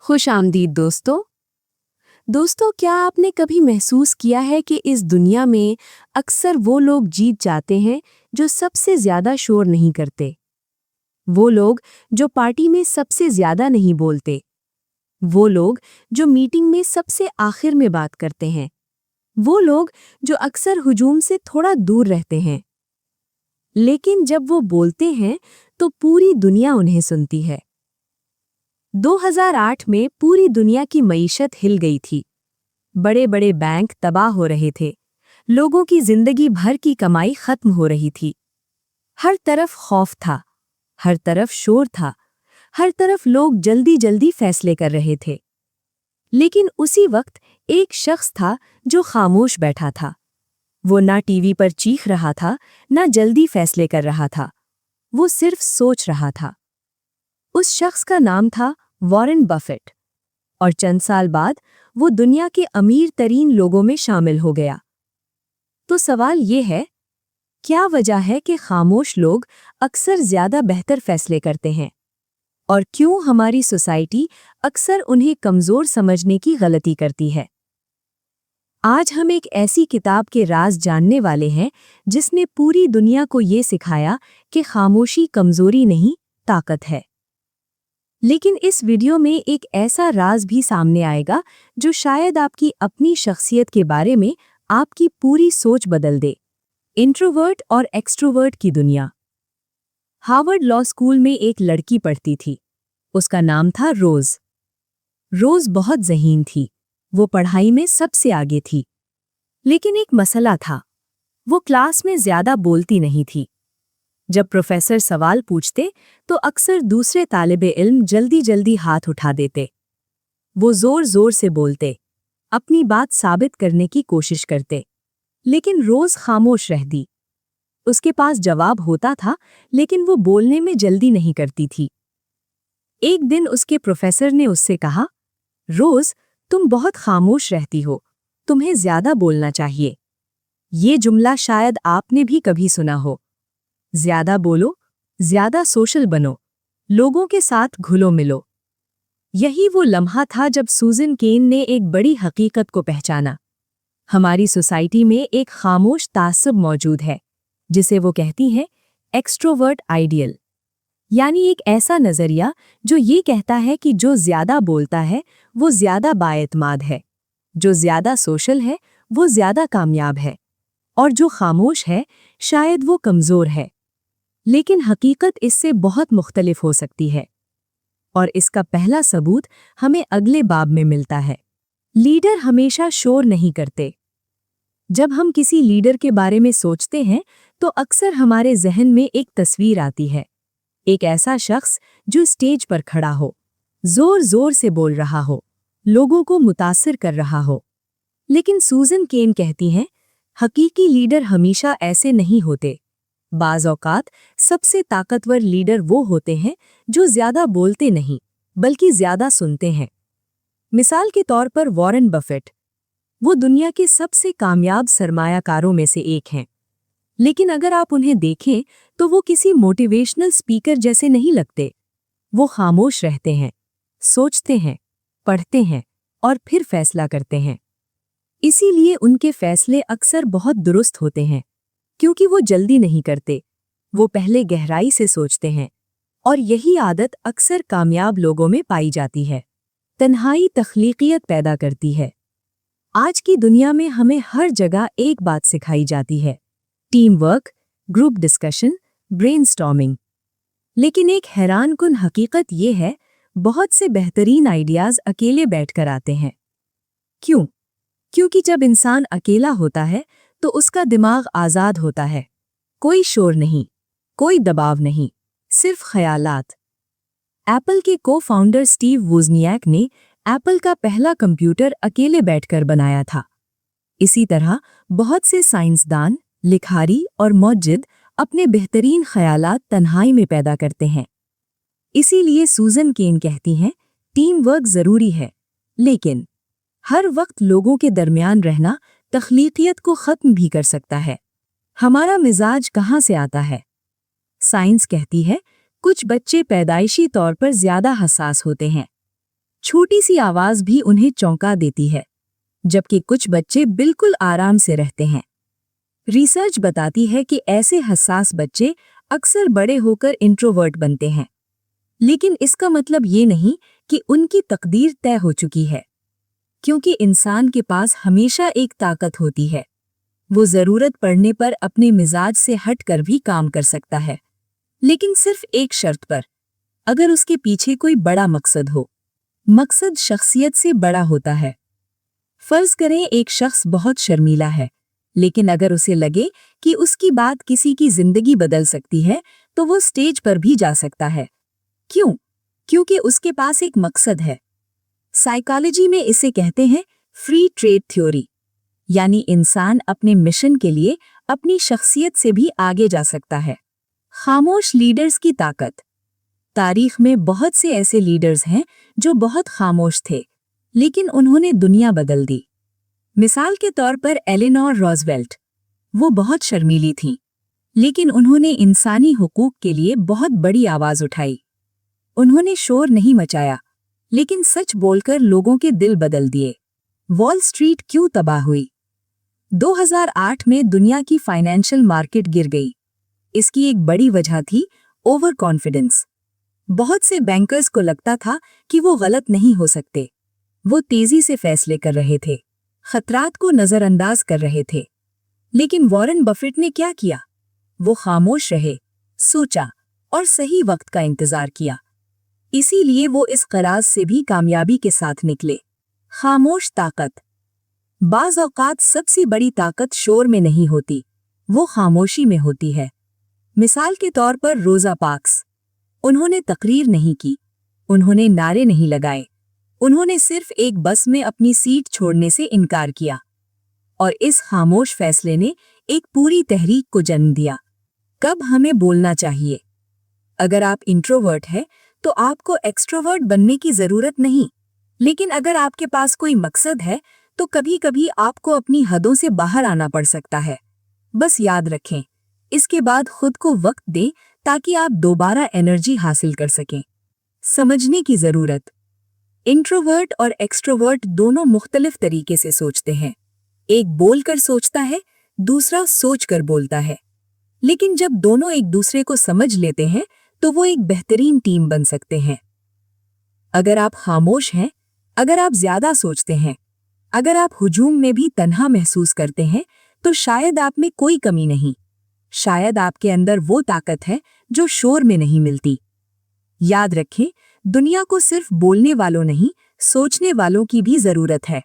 खुश आमदीद दोस्तों, क्या आपने कभी महसूस किया है कि इस दुनिया में अक्सर वो लोग जीत जाते हैं जो सबसे ज्यादा शोर नहीं करते। वो लोग जो पार्टी में सबसे ज्यादा नहीं बोलते। वो लोग जो मीटिंग में सबसे आखिर में बात करते हैं। वो लोग जो अक्सर हुजूम से थोड़ा दूर रहते हैं। लेकिन जब वो बोलते हैं तो पूरी दुनिया उन्हें सुनती है। 2008 में पूरी दुनिया की मईशत हिल गई थी। बड़े बड़े बैंक तबाह हो रहे थे। लोगों की जिंदगी भर की कमाई खत्म हो रही थी। हर तरफ खौफ था, हर तरफ शोर था, हर तरफ लोग जल्दी जल्दी फैसले कर रहे थे। लेकिन उसी वक्त एक शख्स था जो खामोश बैठा था। वो ना टीवी पर चीख रहा था, ना जल्दी फैसले कर रहा था। वो सिर्फ सोच रहा था। उस शख्स का नाम था वॉरेन बफेट, और चंद साल बाद वो दुनिया के अमीर तरीन लोगों में शामिल हो गया। तो सवाल ये है, क्या वजह है कि खामोश लोग अक्सर ज्यादा बेहतर फैसले करते हैं? और क्यों हमारी सोसाइटी अक्सर उन्हें कमजोर समझने की गलती करती है? आज हम एक ऐसी किताब के राज जानने वाले हैं जिसने पूरी दुनिया को ये सिखाया कि खामोशी कमजोरी नहीं, ताकत है। लेकिन इस वीडियो में एक ऐसा राज भी सामने आएगा जो शायद आपकी अपनी शख्सियत के बारे में आपकी पूरी सोच बदल दे। इंट्रोवर्ट और एक्सट्रोवर्ट की दुनिया। हार्वर्ड लॉ स्कूल में एक लड़की पढ़ती थी। उसका नाम था रोज। रोज बहुत ज़हीन थी। वो पढ़ाई में सबसे आगे थी। लेकिन एक मसला था, वो क्लास में ज्यादा बोलती नहीं थी। जब प्रोफेसर सवाल पूछते तो अक्सर दूसरे तालिबे इल्म जल्दी जल्दी हाथ उठा देते। वो जोर जोर से बोलते, अपनी बात साबित करने की कोशिश करते। लेकिन रोज खामोश रहती। उसके पास जवाब होता था, लेकिन वो बोलने में जल्दी नहीं करती थी। एक दिन उसके प्रोफेसर ने उससे कहा, रोज, तुम बहुत खामोश रहती हो, तुम्हें ज्यादा बोलना चाहिए। ये जुमला शायद आपने भी कभी सुना हो। ज्यादा बोलो, ज्यादा सोशल बनो, लोगों के साथ घुलो मिलो। यही वो लम्हा था जब सूजन केन ने एक बड़ी हकीकत को पहचाना। हमारी सोसाइटी में एक खामोश तासुब मौजूद है, जिसे वो कहती हैं एक्सट्रोवर्ट आइडियल। यानी एक ऐसा नजरिया जो ये कहता है कि जो ज्यादा बोलता है वो ज्यादा बाएतमाद है, जो ज्यादा सोशल है वो ज्यादा कामयाब है, और जो खामोश है शायद वो कमजोर है। लेकिन हकीकत इससे बहुत मुख्तलिफ हो सकती है, और इसका पहला सबूत हमें अगले बाब में मिलता है। लीडर हमेशा शोर नहीं करते। जब हम किसी लीडर के बारे में सोचते हैं तो अक्सर हमारे जहन में एक तस्वीर आती है। एक ऐसा शख्स जो स्टेज पर खड़ा हो, जोर जोर से बोल रहा हो, लोगों को मुतासिर कर रहा हो। लेकिन सूजन केन कहती हैं, हकीकी लीडर हमेशा ऐसे नहीं होते। बाज़ औक़ात सबसे ताकतवर लीडर वो होते हैं जो ज्यादा बोलते नहीं, बल्कि ज्यादा सुनते हैं। मिसाल के तौर पर वॉरेन बफेट, वो दुनिया के सबसे कामयाब सरमायाकारों में से एक हैं। लेकिन अगर आप उन्हें देखें तो वो किसी मोटिवेशनल स्पीकर जैसे नहीं लगते। वो खामोश रहते हैं, सोचते हैं, पढ़ते हैं और फिर फैसला करते हैं। इसीलिए उनके फैसले अक्सर बहुत दुरुस्त होते हैं, क्योंकि वो जल्दी नहीं करते। वो पहले गहराई से सोचते हैं, और यही आदत अक्सर कामयाब लोगों में पाई जाती है। तन्हाई तख्लीकियत पैदा करती है। आज की दुनिया में हमें हर जगह एक बात सिखाई जाती है, team work, group discussion, brainstorming. लेकिन एक हैरानकुन हकीकत ये है, बहुत से बेहतरीन आइडियाज अकेले बैठकर आते हैं। क्यों? क्योंकि जब इंसान अकेला होता है तो उसका दिमाग आज़ाद होता है। कोई शोर नहीं, कोई दबाव नहीं, सिर्फ ख्यालात। एप्पल के को-फाउंडर स्टीव वोज़नियाक ने एप्पल का पहला कंप्यूटर अकेले बैठकर बनाया था। इसी तरह बहुत से साइंसदान, लिखारी और मौजिद अपने बेहतरीन ख्यालात तन्हाई में पैदा करते हैं। इसीलिए सूजन केन कहती हैं, टीम वर्क जरूरी है, लेकिन हर वक्त लोगों के दरमियान रहना तख्लीकियत को खत्म भी कर सकता है। हमारा मिजाज कहाँ से आता है? साइंस कहती है, कुछ बच्चे पैदाइशी तौर पर ज्यादा हसास होते हैं। छोटी सी आवाज भी उन्हें चौंका देती है, जबकि कुछ बच्चे बिल्कुल आराम से रहते हैं। रिसर्च बताती है कि ऐसे हसास बच्चे अक्सर बड़े होकर इंट्रोवर्ट बनते हैं। लेकिन इसका मतलब ये नहीं कि उनकी तकदीर तय हो चुकी है, क्योंकि इंसान के पास हमेशा एक ताकत होती है। वो जरूरत पड़ने पर अपने मिजाज से हटकर भी काम कर सकता है, लेकिन सिर्फ एक शर्त पर, अगर उसके पीछे कोई बड़ा मकसद हो। मकसद शख्सियत से बड़ा होता है। फर्ज करें एक शख्स बहुत शर्मीला है, लेकिन अगर उसे लगे कि उसकी बात किसी की जिंदगी बदल सकती है, तो वो स्टेज पर भी जा सकता है। क्यों? क्योंकि उसके पास एक मकसद है। साइकोलॉजी में इसे कहते हैं फ्री ट्रेड थ्योरी, यानी इंसान अपने मिशन के लिए अपनी शख्सियत से भी आगे जा सकता है। खामोश लीडर्स की ताकत। तारीख में बहुत से ऐसे लीडर्स हैं जो बहुत खामोश थे, लेकिन उन्होंने दुनिया बदल दी। मिसाल के तौर पर एलेनोर रूज़वेल्ट, वो बहुत शर्मीली थीं, लेकिन उन्होंने इंसानी हुकूक के लिए बहुत बड़ी आवाज उठाई। उन्होंने शोर नहीं मचाया, लेकिन सच बोलकर लोगों के दिल बदल दिए। वॉल स्ट्रीट क्यों तबाह हुई? 2008 में दुनिया की फाइनेंशियल मार्केट गिर गई। इसकी एक बड़ी वजह थी ओवर कॉन्फिडेंस। बहुत से बैंकर्स को लगता था कि वो गलत नहीं हो सकते। वो तेजी से फैसले कर रहे थे, खतरात को नजरअंदाज कर रहे थे। लेकिन वॉरेन बफेट ने क्या किया? वो खामोश रहे, सोचा और सही वक्त का इंतजार किया। इसीलिए वो इस क़राज़ से भी कामयाबी के साथ निकले। खामोश ताकत। बाज़ औक़ात सबसे बड़ी ताकत शोर में नहीं होती, वो खामोशी में होती है। मिसाल के तौर पर रोज़ा पार्क्स, उन्होंने तकरीर नहीं की, उन्होंने नारे नहीं लगाए, उन्होंने सिर्फ एक बस में अपनी सीट छोड़ने से इनकार किया, और इस खामोश फैसले ने एक पूरी तहरीक को जन्म दिया। कब हमें बोलना चाहिए? अगर आप इंट्रोवर्ट हैं तो आपको एक्सट्रोवर्ट बनने की जरूरत नहीं, लेकिन अगर आपके पास कोई मकसद है तो कभी कभी आपको अपनी हदों से बाहर आना पड़ सकता है। बस याद रखें, इसके बाद खुद को वक्त दें ताकि आप दोबारा एनर्जी हासिल कर सकें। समझने की जरूरत। इंट्रोवर्ट और एक्सट्रोवर्ट दोनों मुख्तलिफ तरीके से सोचते हैं। एक बोलकर सोचता है, दूसरा सोचकर बोलता है। लेकिन जब दोनों एक दूसरे को समझ लेते हैं तो वो एक बेहतरीन टीम बन सकते हैं। अगर आप खामोश हैं, अगर आप ज्यादा सोचते हैं, अगर आप हुजूम में भी तन्हा महसूस करते हैं, तो शायद आप में कोई कमी नहीं। शायद आपके अंदर वो ताकत है जो शोर में नहीं मिलती। याद रखें, दुनिया को सिर्फ बोलने वालों नहीं, सोचने वालों की भी जरूरत है।